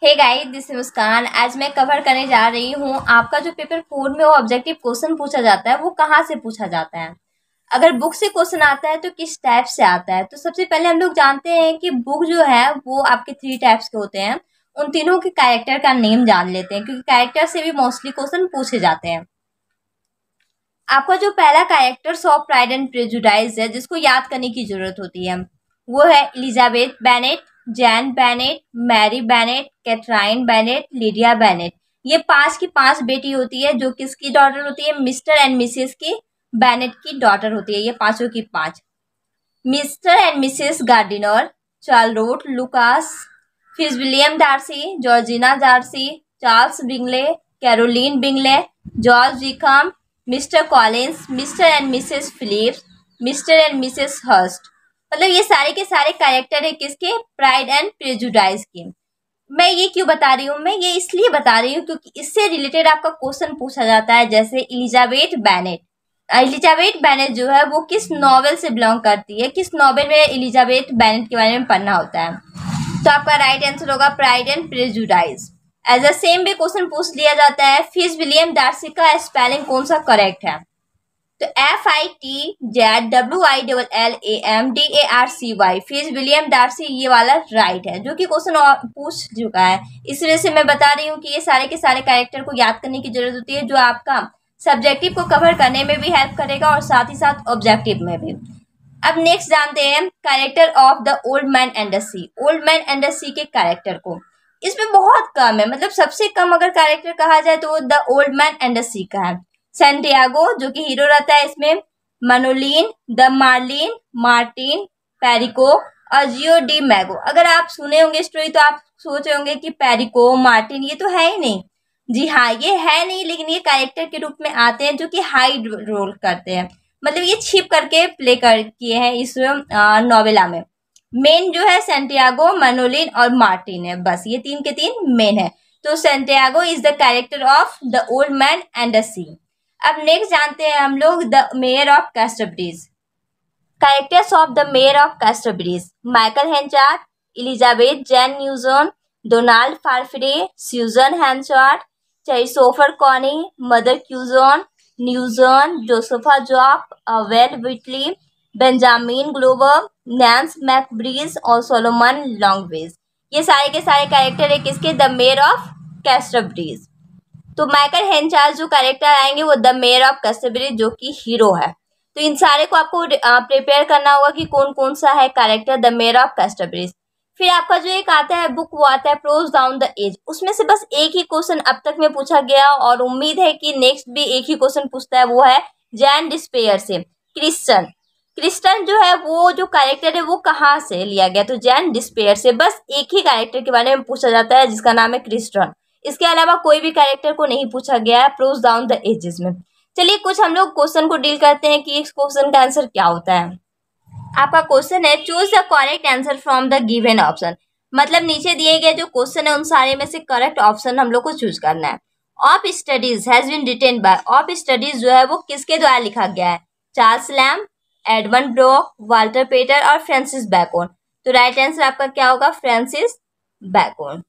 Hey guys, this is मुस्कान। आज मैं cover करने जा रही हूँ आपका जो पेपर 4 में वो ऑब्जेक्टिव क्वेश्चन पूछा जाता है वो कहाँ से पूछा जाता है। अगर बुक से क्वेश्चन आता है तो किस टाइप से आता है। तो सबसे पहले हम लोग जानते हैं कि बुक जो है वो आपके 3 टाइप्स के होते हैं। उन तीनों के कैरेक्टर का नेम जान लेते हैं क्योंकि कैरेक्टर से भी मोस्टली क्वेश्चन पूछे जाते हैं। आपका जो पहला character of pride and prejudice है जिसको याद करने की जरूरत होती है वो है Elizabeth Bennet, Jane Bennet, Mary Bennet, Catherine Bennet, Lydia Bennet. ये 5 की 5 बेटी होती है जो किसकी डॉटर होती है, मिस्टर एंड मिसेस की बेनेट की डॉटर होती है। ये पांचों की 5। Mister and missus Gardiner, Charlotte Lucas, Fitzwilliam Darcy, Georgiana Darcy, Charles Bingley, Caroline Bingley, George Wickham, mister Collins, mister and missus Philips, mister and missus Hurst. मतलब ये सारे के सारे कैरेक्टर है किसके, प्राइड एंड प्रेजुडाइज के। मैं ये क्यों बता रही हूँ, मैं ये इसलिए बता रही हूँ क्योंकि इससे रिलेटेड आपका क्वेश्चन पूछा जाता है। जैसे एलिजाबेथ बेनेट, एलिजाबेथ बेनेट जो है वो किस नॉवेल से बिलोंग करती है, किस नॉवेल में एलिजाबेथ बेनेट के बारे में पढ़ना होता है। तो आपका राइट आंसर होगा pride and prejudice. As a same भी क्वेश्चन पूछ लिया जाता है फिट्जविलियम डार्सी का स्पेलिंग कौन सा करेक्ट है। तो FITZWILLAMDARCY, फिट्जविलियम डार्सी ये वाला राइट है, जो कि क्वेश्चन पूछ चुका है। इस वजह से मैं बता रही हूँ कि ये सारे के सारे कैरेक्टर को याद करने की जरूरत होती है जो आपका सब्जेक्टिव को कवर करने में भी हेल्प करेगा और साथ ही साथ ऑब्जेक्टिव में भी। अब नेक्स्ट जानते हैं character of the old man and the sea. Old man and the sea के कैरेक्टर को इसमें बहुत कम है, मतलब सबसे कम अगर कैरेक्टर कहा जाए तो वो the old man and the sea का है। सैंटियागो जो कि हीरो रहता है इसमें, Manolin, the marlin, Martin, Perico और जियो डी मैगो। अगर आप सुने होंगे स्टोरी तो आप सोच रहे होंगे कि पेरिको मार्टिन ये तो है ही नहीं। जी हाँ, ये है नहीं, लेकिन ये कैरेक्टर के रूप में आते हैं जो कि हाइड रोल करते हैं, मतलब ये छिप करके प्ले कर किए हैं इस नॉवेला में। मेन जो है सैंटियागो, मनोलिन और मार्टिन है, बस ये 3 के 3 मेन है। तो Santiago is the character of the old man and the sea. अब नेक्स्ट जानते हैं हम लोग the mayor of Casterbridge. Characters of the mayor of Casterbridge: Michael Henchard, Elizabeth Jane Newson, Donald Farfrae, Susan Henchard, Christopher Coney, mother Cuxsom, Newson, Joshua Jopp, Abel Whittle, Benjamin Glover, Nance Mockridge और Solomon language. ये सारे के सारे character है किसके, the mayor of Casterbridge. तो Michael हेंचार्ट जो character आएंगे वो द मेयर ऑफ कैस्टरब्रिज जो कि हीरो है। तो इन सारे को आपको प्रिपेयर करना होगा कि कौन कौन सा है character the mayor of Casterbridge. फिर आपका जो एक आता है बुक वो आता है प्रोज डाउन द एज। उसमें से बस एक ही क्वेश्चन अब तक में पूछा गया और उम्मीद है कि नेक्स्ट भी एक ही क्वेश्चन पूछता है, वो है जैन डिस्पेयर से क्रिस्टन। क्रिस्टन जो है वो जो कैरेक्टर है वो कहाँ से लिया गया, तो जैन डिस्पेयर से। बस एक ही कैरेक्टर के बारे में पूछा जाता है जिसका नाम है क्रिस्टन। इसके अलावा कोई भी कैरेक्टर को नहीं पूछा गया है प्रोज डाउन द एजेस में। चलिए कुछ हम लोग क्वेश्चन को डील करते हैं कि इस क्वेश्चन का आंसर क्या होता है। आपका क्वेश्चन है choose the correct answer from the given option. मतलब नीचे दिए गए जो क्वेश्चन है उन सारे में से करेक्ट ऑप्शन हम लोग को चूज करना है। Of studies has been written by, of studies जो है वो किसके द्वारा लिखा गया है, Charles Lamb, Edmund Burke, Walter Pater और फ्रांसिस बैकन। तो राइट आंसर आपका क्या होगा, फ्रांसिस बैकन।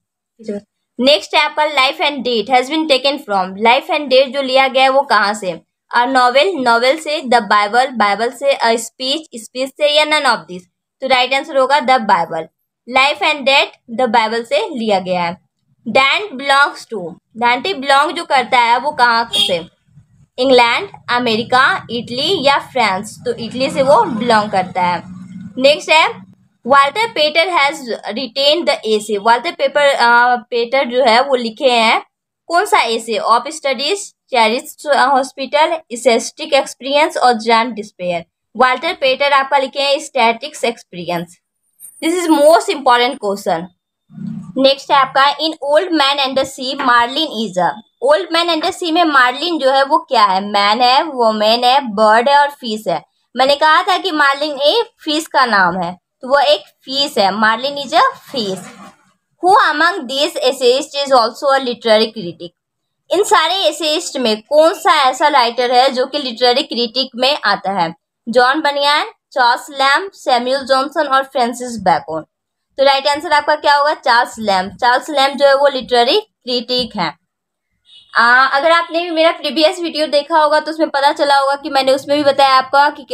नेक्स्ट है आपका life and death has been taken from. Life and death जो लिया गया है वो कहाँ से, अ नॉवेल, नॉवेल से, द बाइबल, बाइबल से, अ स्पीच, स्पीच से, या नन ऑफ दिस। तो राइट आंसर होगा the Bible. Life and death the Bible से लिया गया है। Dante belongs to, Dante belong जो करता है वो कहाँ से, इंग्लैंड, अमेरिका, इटली या फ्रांस। तो इटली से वो बिलोंग करता है। नेक्स्ट है Walter Pater has written the essay. Walter Pater जो है वो लिखे हैं कौन सा essay, of studies, charity hospital, statistic experience और जैन डिस्पेयर। वाल्टर पेटर आपका लिखे हैं statistics experience. This is most important question. Next है आपका in old man and the sea marlin is a. Old man and the sea में marlin जो है वो क्या है, मैन है, वोमेन है, बर्ड है और फिश है। मैंने कहा था कि मार्लिन एक फिश का नाम है, तो वो एक फिश है, marlin is a fish. Who among this essayist is also a literary critic. इन सारे एसेइस्ट में कौन सा ऐसा राइटर है जो कि लिटरेरी क्रिटिक में आता है, जॉन बनियान, चार्ल्स लैम्ब, सैमुअल जॉनसन और फ्रांसिस बैकन। तो राइट आंसर आपका क्या होगा? Charles lamb. चार्ल्स लैम्ब जो है वो लिटरेरी क्रिटिक है। अगर आपने भी मेरा प्रीवियस वीडियो देखा होगा तो उसमें पता चला होगा कि मैंने उसमें भी बताया आपका कि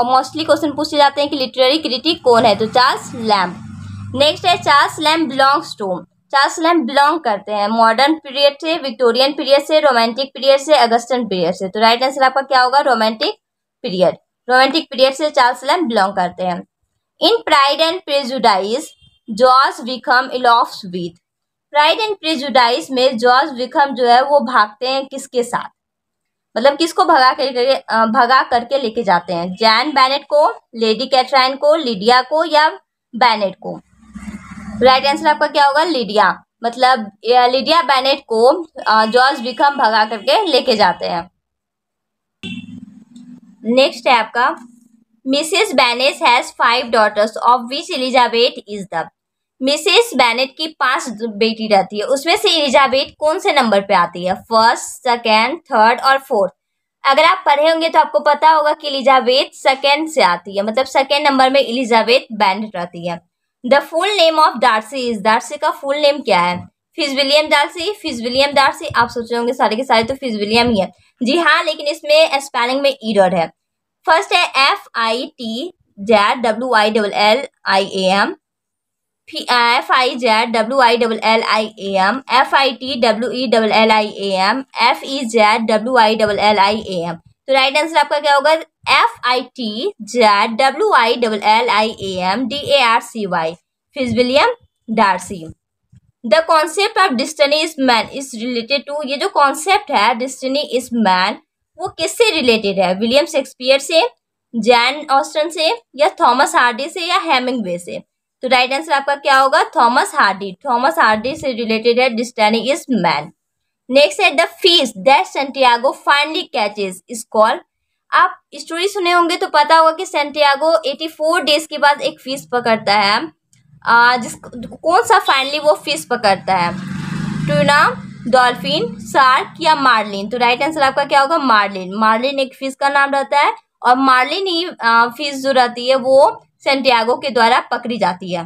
मोस्टली क्वेश्चन पूछे जाते हैं कि लिटरेरी क्रिटिक कौन है, तो चार्ल्स लैम्ब। नेक्स्ट है Charles Lamb belongs to. Charles Lamb belong करते हैं मॉडर्न पीरियड से, विक्टोरियन पीरियड से, रोमांटिक पीरियड से, अगस्टन पीरियड से। तो राइट आंसर आपका क्या होगा? Romantic period. रोमांटिक पीरियड से चार्ल्स लैम्ब बिलोंग करते हैं। In Pride and Prejudice George Wickham elopes with. Pride and Prejudice में जॉर्ज विकम जो है वो भागते हैं किसके साथ, मतलब किसको भगा करके लेके जाते हैं? जैन बेनेट को, लेडी कैथरीन को, लिडिया को या बेनेट को? राइट आंसर आपका क्या होगा? लिडिया। मतलब लिडिया बेनेट को जॉर्ज विकम भगा करके लेके जाते हैं। नेक्स्ट है आपका Mrs Bennet has 5 daughters of which Elizabeth is the. Mrs Bennet की 5 बेटी रहती है, उसमें से एलिजाबेथ कौन से नंबर पे आती है? फर्स्ट, सेकेंड, थर्ड और फोर्थ। अगर आप पढ़े होंगे तो आपको पता होगा कि एलिजाबेथ सेकेंड से आती है, मतलब सेकेंड नंबर में एलिजाबेथ बेनेट रहती है। The full name of Darcy is. Darcy का फुल नेम क्या है? Fitzwilliam Darcy, Fitzwilliam Darcy. आप सोच रहे होंगे सारे के सारे तो फिट्जविलियम ही है। जी हाँ, लेकिन इसमें स्पेलिंग में एरर है। फर्स्ट है FITZWILLIAM, FIZWILLIAM, FITWELLIAM, FEZWILLIAM। तो राइट आंसर आपका क्या होगा? FITZWILLIAM DARCY, Fitzwilliam Darcy. The concept of destiny is man is related to. ये जो कॉन्सेप्ट है डिस्टिनी इज मैन वो किससे रिलेटेड है? विलियम शेक्सपियर से, जैन ऑस्टन से, या थॉमस हार्डी से, या हेमिंगवे से? तो राइट आंसर आपका क्या होगा? Thomas Hardy. थॉमस हार्डी से रिलेटेड है डिस्टिनी इज मैन। नेक्स्ट है the fish that Santiago finally catches is called. आप स्टोरी सुने होंगे तो पता होगा कि सैंटियागो 84 डेज के बाद एक फिश पकड़ता है। कौन सा फाइनली वो फिश पकड़ता है? ट्यूना, डॉल्फिन, शार्क या मार्लिन? तो राइट आंसर आपका क्या होगा? मार्लिन। मार्लिन एक फिश का नाम रहता है और मार्लिन ही फिश जो रहती है वो सैंटियागो के द्वारा पकड़ी जाती है।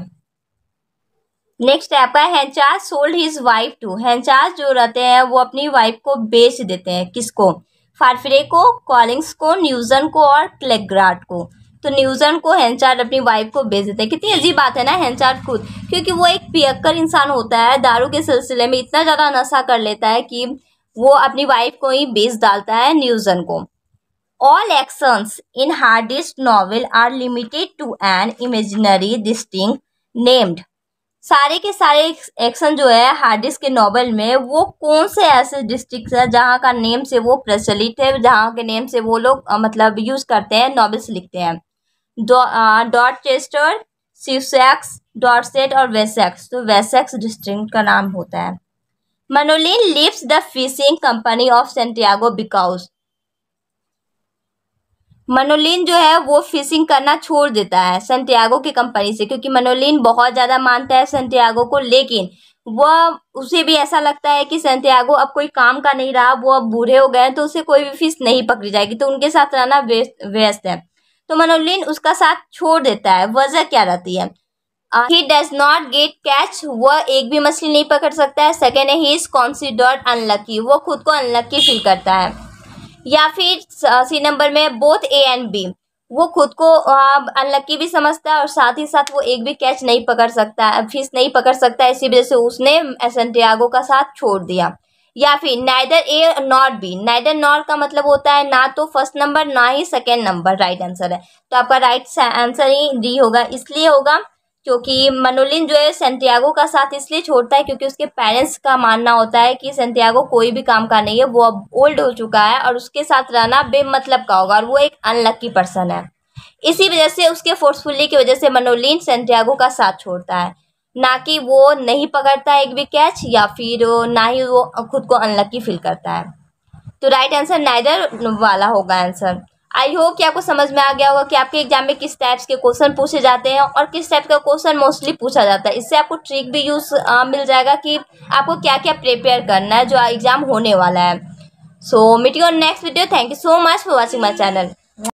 नेक्स्ट है आपका हेंचार्ज सोल्ड हिज वाइफ टू। हेंचार्ज जो रहते हैं वो अपनी वाइफ को बेच देते हैं, किसको? फारफिरे को, कॉलिंग्स को, न्यूजन को और क्लेग्राट को। तो न्यूजन को हेंचार्ज अपनी वाइफ को बेच देते हैं। कितनी अजीब बात है ना, हेंचार्ज खुद, क्योंकि वो एक पियक्कर इंसान होता है, दारू के सिलसिले में इतना ज़्यादा नशा कर लेता है कि वो अपनी वाइफ को ही बेच डालता है, न्यूजन को। All actions in Hardy's novel are limited to an imaginary distinct named। सारे के सारे एक्शन जो है हार्डिस के नॉवल में वो कौन से ऐसे डिस्ट्रिक्ट है जहाँ का नेम से वो प्रचलित है, जहाँ के नेम से वो लोग मतलब यूज करते हैं, नॉवेल्स लिखते हैं? डॉर्चेस्टर, सिसेक्स, डॉर्सेट और वेसेक्स। तो वेसेक्स डिस्ट्रिक्ट का नाम होता है। Manolin leaves the fishing company of Santiago because. मनोलिन जो है वो फिशिंग करना छोड़ देता है सैंटियागो की कंपनी से, क्योंकि मनोलिन बहुत ज़्यादा मानता है सैंटियागो को, लेकिन वह उसे भी ऐसा लगता है कि सैंटियागो अब कोई काम का नहीं रहा, वो अब बूढ़े हो गए तो उसे कोई भी फिश नहीं पकड़ी जाएगी, तो उनके साथ रहना व्यस्त है। तो मनोलिन उसका साथ छोड़ देता है। वजह क्या रहती है? He does not gate catch, वह एक भी मछली नहीं पकड़ सकता है। सेकेंड है ही इज कॉन्सिडर्ड अनलकी, वो खुद को अनलकी फील करता है। या फिर सी नंबर में बोथ ए एंड बी, वो खुद को अनलकी भी समझता है और साथ ही साथ वो एक भी कैच नहीं पकड़ सकता है, फिश नहीं पकड़ सकता है, इसी वजह से उसने सैंटियागो का साथ छोड़ दिया। या फिर neither A not be, neither not का मतलब होता है ना तो फर्स्ट नंबर ना ही सेकेंड नंबर राइट आंसर है। तो आपका राइट आंसर ही डी होगा। इसलिए होगा क्योंकि मनोलिन जो है सैंटियागो का साथ इसलिए छोड़ता है क्योंकि उसके पेरेंट्स का मानना होता है कि सैंटियागो कोई भी काम का नहीं है, वो अब ओल्ड हो चुका है और उसके साथ रहना बेमतलब का होगा और वो एक अनलकी पर्सन है। इसी वजह से उसके फोर्सफुली की वजह से मनोलिन सैंटियागो का साथ छोड़ता है, ना कि वो नहीं पकड़ता एक भी कैच या फिर ना ही वो खुद को अनलकी फील करता है। तो राइट आंसर नाइदर वाला होगा आंसर। आई होप कि आपको समझ में आ गया होगा कि आपके एग्जाम में किस टाइप्स के क्वेश्चन पूछे जाते हैं और किस टाइप का क्वेश्चन मोस्टली पूछा जाता है। इससे आपको ट्रिक भी यूज मिल जाएगा कि आपको क्या क्या प्रिपेयर करना है जो एग्जाम होने वाला है। So meet you on next video. Thank you so much for watching my channel.